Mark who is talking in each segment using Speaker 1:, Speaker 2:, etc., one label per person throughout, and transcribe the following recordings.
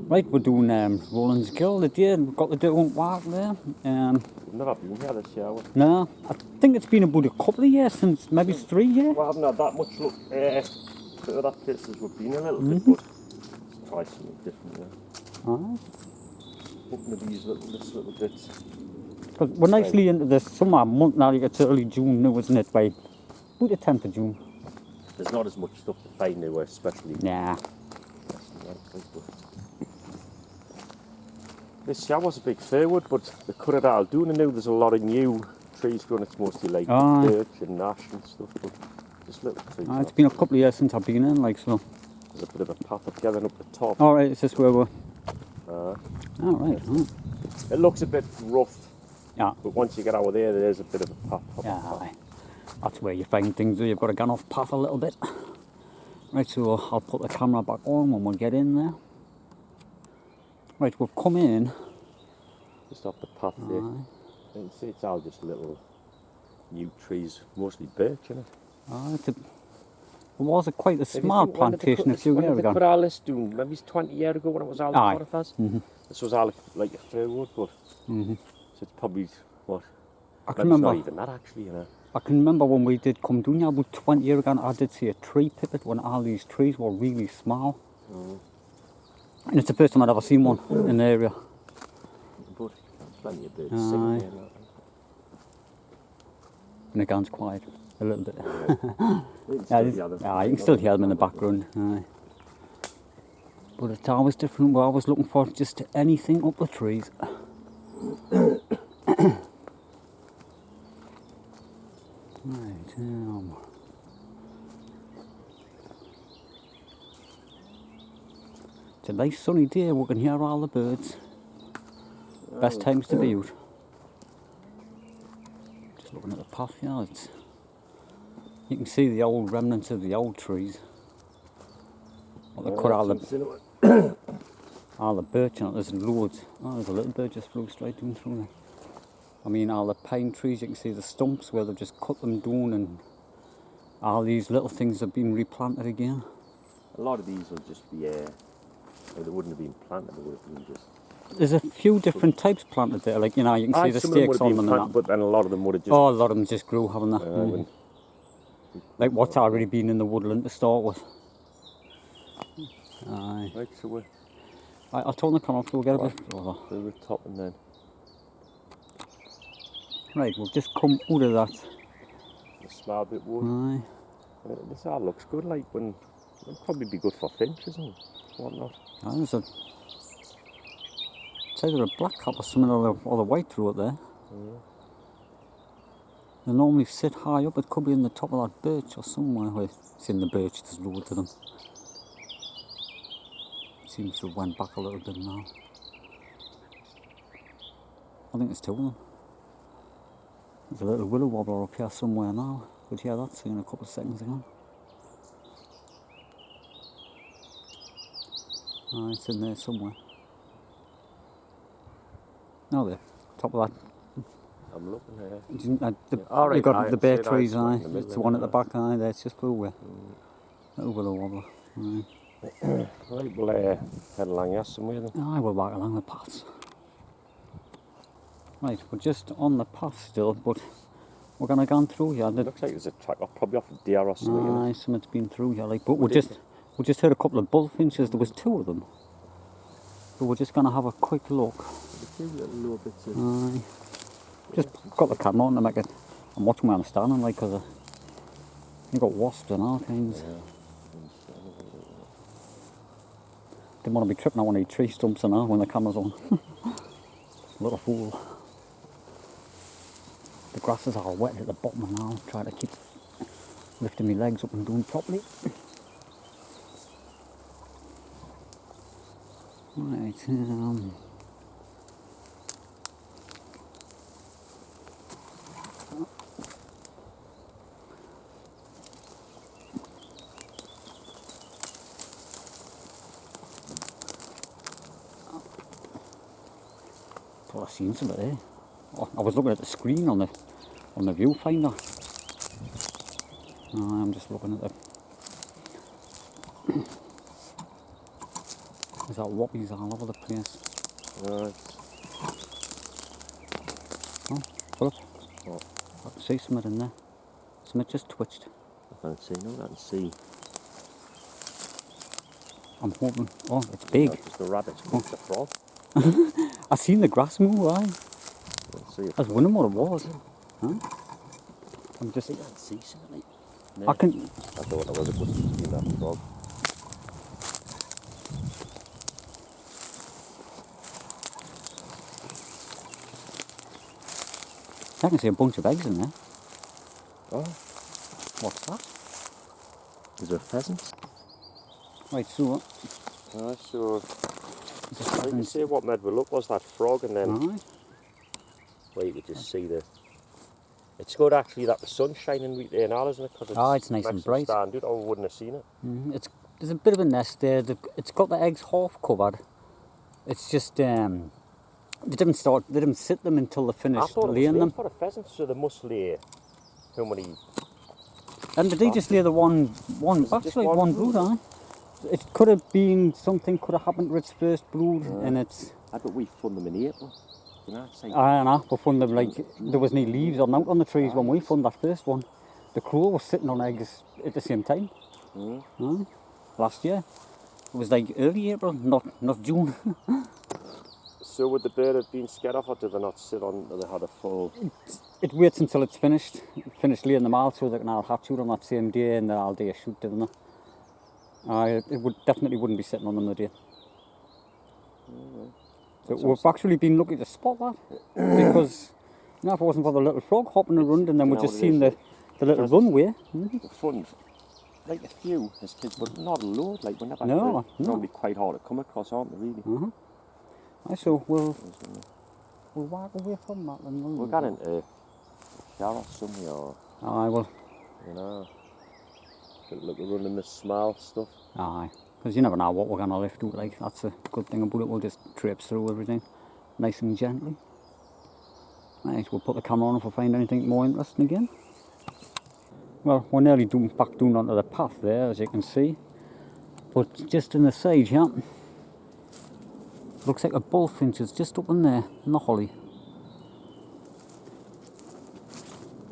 Speaker 1: Right, we're doing Roland's Gill today. We've got the different walk there.
Speaker 2: We've never been here this year.
Speaker 1: No, I think it's been about a couple of years since, maybe 3 years.
Speaker 2: We haven't had that much luck to other places we've been a little bit, but let's try something different. Yeah.
Speaker 1: Alright.
Speaker 2: Open to these little bits.
Speaker 1: Because we're nicely into the summer month now. It's early June now, isn't it? By about the 10th of June.
Speaker 2: There's not as much stuff to find now, especially.
Speaker 1: Nah.
Speaker 2: This year was a big fairwood, but they cut it all down, and now there's a lot of new trees growing. It's mostly like birch and ash and stuff, but just little trees.
Speaker 1: It's been a couple of years since I've been in, like, so.
Speaker 2: There's a bit of a path up together and up the top.
Speaker 1: Alright, is this where we're... Alright.
Speaker 2: It looks a bit rough.
Speaker 1: Yeah.
Speaker 2: But once you get out of there's a bit of a path.
Speaker 1: Yeah, that's where you find things where you've got to get off path a little bit. Right, so I'll put the camera back on when we get in there. Right, we've come in.
Speaker 2: Just off the path there. You can see it's all just little new trees, mostly birch, isn't it?
Speaker 1: It was quite a small plantation a few years ago.
Speaker 2: When did they put all this down? Maybe 20 years ago when it was all the conifers. This was all like a fairwood, but so it's probably, what?
Speaker 1: I can remember.
Speaker 2: Not even that actually, you know.
Speaker 1: I can remember when we did come down here about 20 years ago, and I did see a tree pivot when all these trees were really small. And it's the first time I'd ever seen one in the area.
Speaker 2: But plenty of birds singing there.
Speaker 1: And the gun's quiet a little bit. You can still hear them in the background. But it's always different. We're always looking for just anything up the trees. Right, it's a nice sunny day, we can hear all the birds. Best times to be out. Just looking at the path here, you can see the old remnants of the old trees. Well, they cut all the birch on it, there's loads. Oh, there's a little bird just flew straight down through there. I mean, all the pine trees, you can see the stumps where they've just cut them down, and all these little things have been replanted again.
Speaker 2: A lot of these will just be, they wouldn't have been planted, they would have been just...
Speaker 1: There's a few different types planted there, like, you know, you can see the stakes on them
Speaker 2: planted, but then a lot of them would have just...
Speaker 1: Oh, a lot of them just grew, haven't they? Like what's already been in the woodland to start with. Aye.
Speaker 2: Right, so we're...
Speaker 1: I'll turn the camera off, so we'll get a bit further.
Speaker 2: So we're topping then.
Speaker 1: Right, we've just come out of that.
Speaker 2: A small bit wood.
Speaker 1: Aye.
Speaker 2: This all looks good, like when it'll probably be good for finches and whatnot.
Speaker 1: There's a... It's either a black cap or something, or the white through it there. They normally sit high up, it could be in the top of that birch or somewhere. Where it's in the birch, there's loads of them. It seems to have went back a little bit now. I think there's two of them. There's a little willow wobbler up here somewhere now. Could hear that singing a couple of seconds ago. It's in there somewhere. No, there, top of that.
Speaker 2: I'm looking here.
Speaker 1: You've got the bare trees, it's the one at the back, there, it's just blue. Little willow wobbler.
Speaker 2: Right, we'll head along here somewhere then.
Speaker 1: We'll walk along the paths. Right, we're just on the path still, but we're going to go through here. It
Speaker 2: looks like there's a track probably off a deer or something.
Speaker 1: Something's been through here, like, but we just heard a couple of bullfinches. There was two of them. So we're just going to have a quick look. Just got the camera on to make it. I'm watching where I'm standing, like, because you've got wasps and all kinds. Didn't want to be tripping on one of these tree stumps and all when the camera's on. Little fool. The grass is all wet at the bottom now. Trying to keep lifting my legs up and doing properly. Right, well, I've seen some of it there. I was looking at the screen on the viewfinder. I'm just looking at the... There's that whoppies all over the place.
Speaker 2: Right.
Speaker 1: Oh, Philip.
Speaker 2: What?
Speaker 1: I can see something in there. Something just twitched.
Speaker 2: I can't see, no, I can see.
Speaker 1: I'm hoping. Oh, it's big.
Speaker 2: Not just the rabbits, it's a frog.
Speaker 1: I seen the grass move, aye.
Speaker 2: Let's see if
Speaker 1: I was wondering what it was. Huh? I'm just.
Speaker 2: I can see something.
Speaker 1: I can.
Speaker 2: I thought it must have been that frog.
Speaker 1: I can see a bunch of eggs in there.
Speaker 2: Oh,
Speaker 1: What's that?
Speaker 2: is there pheasants?
Speaker 1: Right, so.
Speaker 2: So
Speaker 1: Is this
Speaker 2: I think you
Speaker 1: pheasants?
Speaker 2: see what made me look was that frog, and then
Speaker 1: Aye.
Speaker 2: well, you could just see the. It's good actually that the sun's shining right there now, isn't it? Because
Speaker 1: It's nice and bright.
Speaker 2: Stand out, or we wouldn't have seen it.
Speaker 1: There's a bit of a nest there. It's got the eggs half covered. It's just they didn't sit them until they
Speaker 2: I
Speaker 1: finished
Speaker 2: thought it was
Speaker 1: laying
Speaker 2: laid
Speaker 1: them.
Speaker 2: for a pheasant, so they must lay how many?
Speaker 1: And did they just lay the one
Speaker 2: it
Speaker 1: batch,
Speaker 2: just
Speaker 1: like
Speaker 2: one
Speaker 1: one
Speaker 2: brood?
Speaker 1: brood, aye? It could have been something could have happened to its first brood, and it's.
Speaker 2: I bet we found them in April. You know, it's like,
Speaker 1: I don't know, we found them like there was no leaves or out on the trees when we found that first one. The crow was sitting on eggs at the same time. Aye. Last year. It was like early April, not June.
Speaker 2: So would the bird have been scared off, or did they not sit on until they had a full?
Speaker 1: It waits until it's finished laying them out so they can hatch out on that same day and then I'll do a shoot, doesn't it? It definitely wouldn't be sitting on them the day. So we've actually been lucky to spot that because if it wasn't for the little frog hopping around and then we just seen the little runway.
Speaker 2: We found like a few as kids, but not a load. Like we never.
Speaker 1: No,
Speaker 2: They're
Speaker 1: no.
Speaker 2: only quite hard to come across, aren't they? Really.
Speaker 1: So we'll walk away from that and
Speaker 2: We're going into shower somewhere, or
Speaker 1: Aye, well,
Speaker 2: you know, look running the smell stuff.
Speaker 1: aye, because you never know what we're going to lift out, like, that's a good thing about it, we'll just traipse through everything, nice and gently. Right, we'll put the camera on if we find anything more interesting again. Well, we're nearly back down onto the path there, as you can see, but just in the side here, looks like a bullfinch is just up in there, in the holly.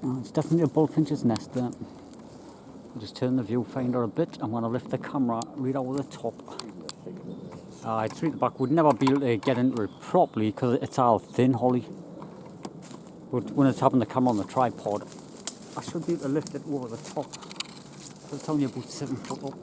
Speaker 1: Oh, it's definitely a bullfinch's nest there. I'll just turn the viewfinder a bit. I'm going to lift the camera right over the top. It's right at the back. We'd never be able to get into it properly because it's all thin holly. But when it's having the camera on the tripod, I should be able to lift it over the top. So it's only about 7 foot up.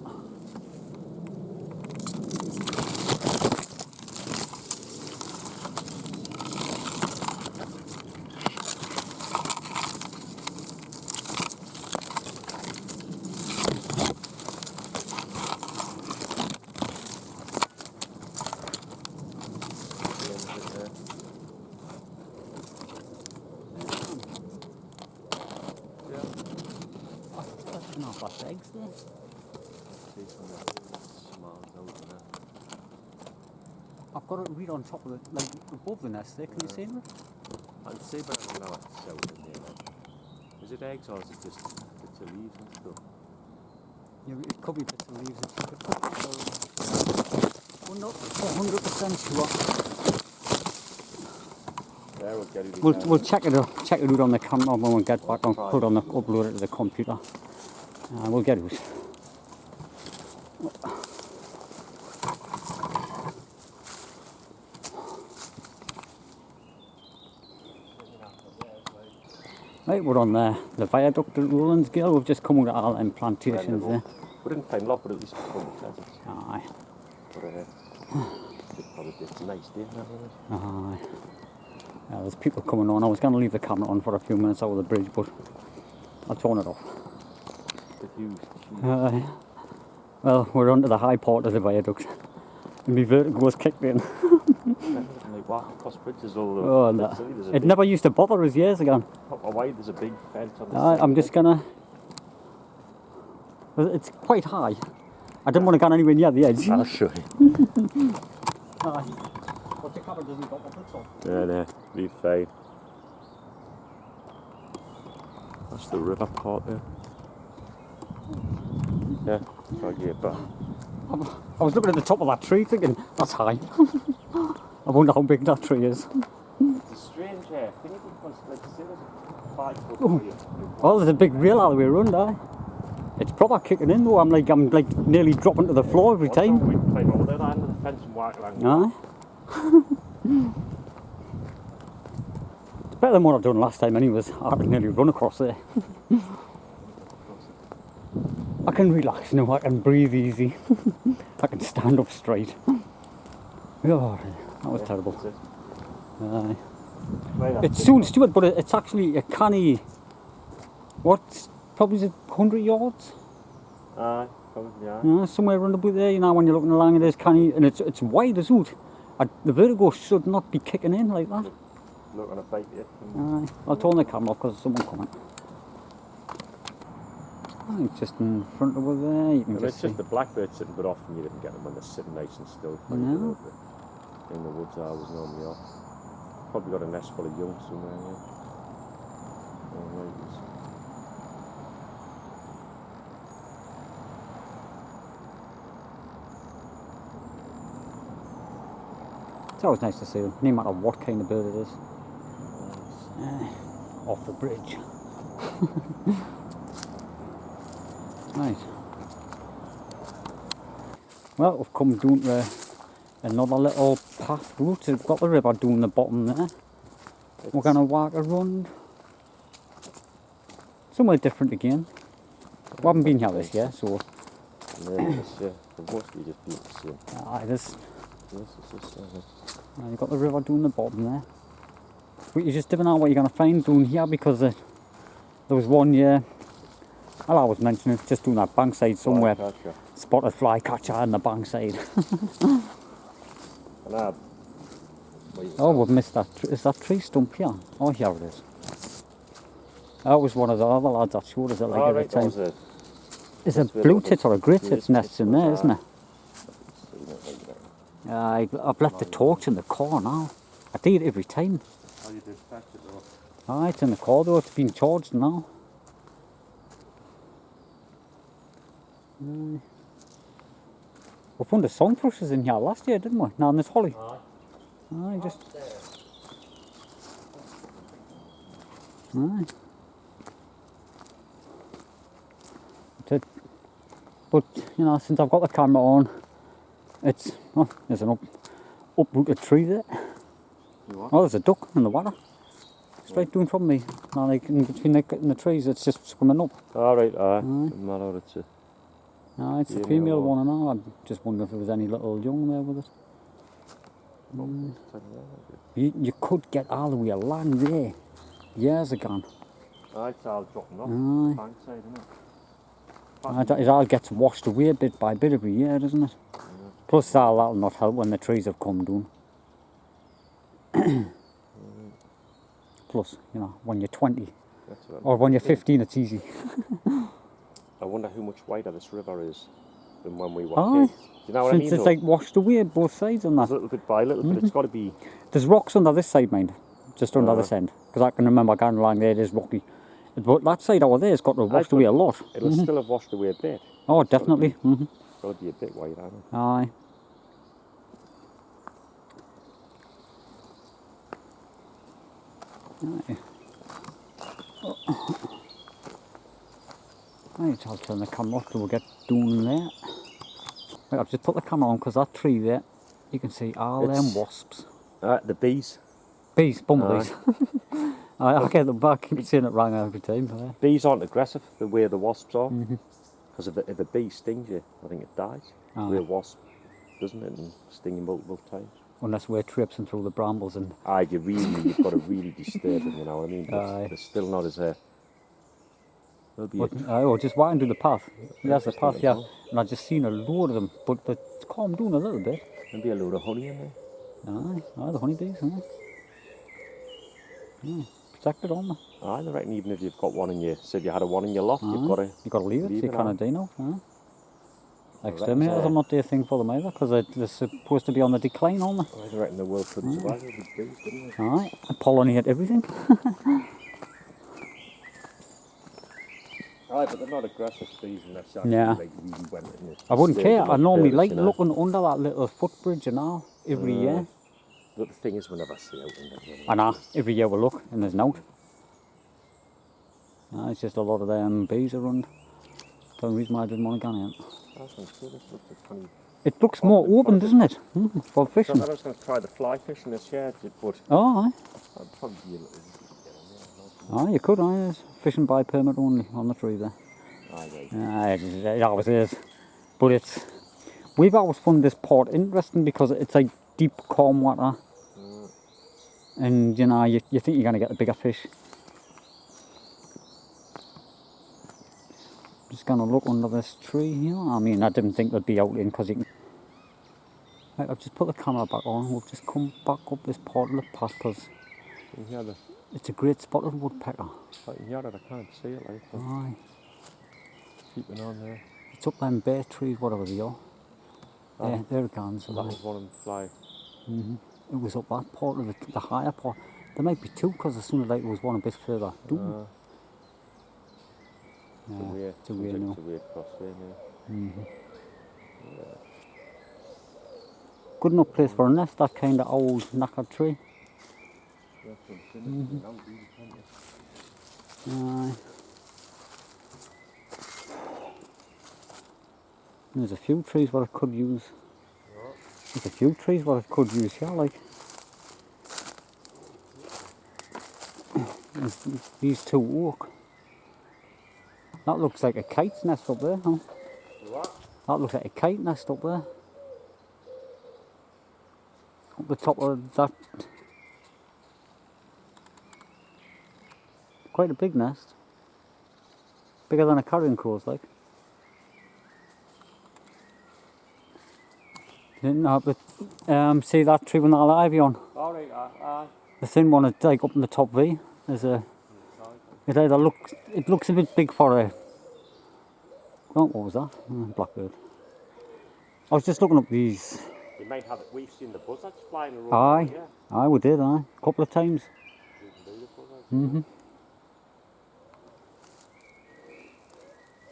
Speaker 1: No, that's eggs there. I've got it right on top of it, like above the nest there. Can you see it?
Speaker 2: I can see, but I don't know what's out in there. Is it eggs or is it just bits of leaves and stuff?
Speaker 1: Yeah, it could be bits of leaves. It could be we're not 100% sure.
Speaker 2: There, we'll get it.
Speaker 1: We'll check it out on the camera when we get back and put on upload it to the computer. We'll get it. Right, we're on the viaduct at Rolandsgale. We've just come out of all them plantations there.
Speaker 2: We didn't find a lot, but at least we found the pheasants.
Speaker 1: Aye.
Speaker 2: But it's a nice day now, isn't it?
Speaker 1: Aye. Yeah, there's people coming on. I was going to leave the camera on for a few minutes over the bridge, but I'll turn it off.
Speaker 2: The huge.
Speaker 1: Well, we're onto the high part of the viaduct. And my vertigo was kicked in.
Speaker 2: Like walking across bridges all the
Speaker 1: Oh, no. It never used to bother us years ago.
Speaker 2: Why there's a big fence on the side.
Speaker 1: I'm just gonna. It's quite high. I didn't want to go anywhere near the edge.
Speaker 2: I'll show you.
Speaker 1: But the camera doesn't go up the top.
Speaker 2: Yeah, no, be fine. That's the river part there. Yeah, try to get back.
Speaker 1: I was looking at the top of that tree thinking, that's high. I wonder how big that tree is.
Speaker 2: It's a strange thing because, like I say, there's a 5 foot tree.
Speaker 1: Oh, there's a big rail all the way around, eh? It's proper kicking in though. I'm like nearly dropping to the floor every time.
Speaker 2: We can climb over there and the fence and walk along.
Speaker 1: Aye. It's better than what I've done last time anyways. I could nearly run across there. I can relax now, I can breathe easy. I can stand up straight. Oh, that was terrible.
Speaker 2: That's it.
Speaker 1: Aye.
Speaker 2: Right,
Speaker 1: It's soon Stuart, but it's actually a canny, what, probably is it 100 yards?
Speaker 2: Aye, probably, yeah.
Speaker 1: Yeah, somewhere around about there, you know, when you're looking along it is canny, and it's wide as out. The vertigo should not be kicking in like that.
Speaker 2: Look on a bike yet.
Speaker 1: Aye. I'll turn the camera off because there's someone coming. Aye, just in front of it there, you can
Speaker 2: And
Speaker 1: just
Speaker 2: it's
Speaker 1: see.
Speaker 2: just the blackbirds sitting, but often you didn't get them when they're sitting nice and still. Like
Speaker 1: No.
Speaker 2: In the woods, I was normally off. Probably got a nest full of young somewhere, yeah. All right.
Speaker 1: It's always nice to see them, no matter what kind of bird it is. Off the bridge. Right. Well, we've come down to another little path route. We've got the river down the bottom there. We're going to walk around. Somewhere different again. We haven't been here this year, so
Speaker 2: Yeah, they've mostly just been the same.
Speaker 1: this.
Speaker 2: Yes, it's just,
Speaker 1: You've got the river down the bottom there. But you just never know what you're going to find down here because there was one year, well, I was mentioning it, just down that bankside somewhere.
Speaker 2: Flycatcher.
Speaker 1: Spotted flycatcher on the bankside.
Speaker 2: And I,
Speaker 1: Oh, we've missed that. Is that tree stump here? Oh, here it is. That was one of the other lads that showed us it like every time. Is a blue tit or a grey tit's nest in there, isn't it? I've left the torch in the car now. I do it every time.
Speaker 2: Oh, you did fetch it though.
Speaker 1: Ah, it's in the car though, it's been charged now. We found the song thrushes in here last year, didn't we? Now in this holly. Aye, just. Aye. But, you know, since I've got the camera on, it's, oh, there's an uprooted tree there. Oh, there's a duck in the water. Straight down from me. Now, like in between the trees, it's just coming up.
Speaker 2: Alright, doesn't matter, it's a...
Speaker 1: No, it's the female one and all. I just wonder if there was any little young there with it. You could get all the way along there years ago.
Speaker 2: Aye, it's all dropping off.
Speaker 1: Aye.
Speaker 2: Bankside, isn't it?
Speaker 1: It all gets washed away bit by bit every year, doesn't it?
Speaker 2: Yeah.
Speaker 1: Plus that'll not help when the trees have come down. Plus, you know, when you're 20
Speaker 2: That's what
Speaker 1: or when you're 15 it's easy.
Speaker 2: I wonder how much wider this river is than when we were
Speaker 1: Aye.
Speaker 2: kids. Do you know what I
Speaker 1: Since
Speaker 2: mean?
Speaker 1: it's
Speaker 2: though?
Speaker 1: like washed away both sides on
Speaker 2: A
Speaker 1: that.
Speaker 2: little bit by a little bit, it's got to be...
Speaker 1: There's rocks under this side, mind. Just under this end. Because I can remember going along there, there's rocky. But that side over there has got to have washed away a lot.
Speaker 2: It'll still have washed away a bit.
Speaker 1: Oh, definitely.
Speaker 2: It's got to be a bit wider, hasn't it?
Speaker 1: Aye. Aye. Right, I'll turn the camera off till we get down there. Right, I've just put the camera on because that tree there, you can see all them wasps.
Speaker 2: The bees.
Speaker 1: Bees, bumblebees. I get them back, keep saying it wrong every time. Aye.
Speaker 2: Bees aren't aggressive the way the wasps are. Because if a bee stings you, I think it dies.
Speaker 1: Aye.
Speaker 2: Where a wasp doesn't it, and sting you multiple times.
Speaker 1: Unless we're traipsing through the brambles and...
Speaker 2: Aye, you've got to really disturb them, you know what I mean? But
Speaker 1: Aye.
Speaker 2: they're still not as they'll be
Speaker 1: or just walking through the path. There's the path, yeah. And I just seen a load of them, but it's calmed down a little bit.
Speaker 2: maybe a load of honey in there.
Speaker 1: Aye, the honeybees, aye. Protected on them.
Speaker 2: Aye, I reckon even if you've got one in your, said you had one in your loft, you've got to...
Speaker 1: You've got to leave it, so you can't do no.
Speaker 2: reckon
Speaker 1: Exterminators,
Speaker 2: so.
Speaker 1: I'm not doing a thing for them either, because they're supposed to be on the decline, aren't they?
Speaker 2: I reckon the world couldn't survive with these bees, couldn't it?
Speaker 1: Aye, and pollinate everything.
Speaker 2: I Aye, but they're not aggressive trees unless you
Speaker 1: Yeah.
Speaker 2: actually like really went in it.
Speaker 1: I wouldn't care. I normally like
Speaker 2: you know.
Speaker 1: looking under that little footbridge and all every year.
Speaker 2: But the thing is, we never see out in it.
Speaker 1: I know, every year we look and there's not. It's just a lot of them bees around. That's the reason why I didn't want to go in. It looks more open, doesn't it? For
Speaker 2: So
Speaker 1: fishing.
Speaker 2: I was going to try the fly fishing this year, but
Speaker 1: Oh, aye.
Speaker 2: I'd probably be a little
Speaker 1: Oh, you could, aye. It's fishing by permit only on the tree there. It always is. But we've always found this port interesting because it's like deep, calm water. And, you know, you think you're going to get the bigger fish. Just going to look under this tree here. I mean, I didn't think they'd be out in because you can... Right, I've just put the camera back on. We'll just come back up this port of the path because it's a great spotted woodpecker.
Speaker 2: I can hear it, I can't see it like that.
Speaker 1: Aye.
Speaker 2: Keeping on there.
Speaker 1: It's up them bare trees, whatever they are. Yeah, there it comes.
Speaker 2: So that was one of them fly.
Speaker 1: It was up that part of the higher part. There might be two because the sooner or later was one a bit further down.
Speaker 2: It's a
Speaker 1: weird now.
Speaker 2: It's a weird crossway now.
Speaker 1: Good enough place for a nest, that kind of old knackered tree. Aye. There's a few trees what I could use. There's a few trees what I could use here, like. There's these two oak. That looks like a kite's nest up there, huh?
Speaker 2: What?
Speaker 1: That looks like a kite nest up there. Up the top of that. Quite a big nest. Bigger than a carrion crow's, like. No, but see that tree with all the ivy on?
Speaker 2: Alright,
Speaker 1: The thin one is like up in the top V. There's a. It either looks a bit big for a. Oh, what was that? Blackbird. I was just looking up these.
Speaker 2: You might have it. We've seen the buzzards flying around.
Speaker 1: Aye,
Speaker 2: Yeah.
Speaker 1: aye, we did, aye, a couple of times.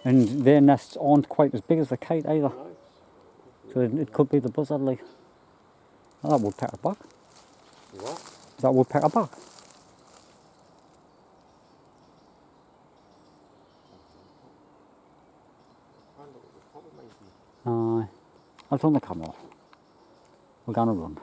Speaker 1: And their nests aren't quite as big as the kite either. So it could be the buzzard, like. Oh, that woodpecker back.
Speaker 2: What?
Speaker 1: Is that woodpecker back? Aye. I'll turn the camera off. We're gonna run.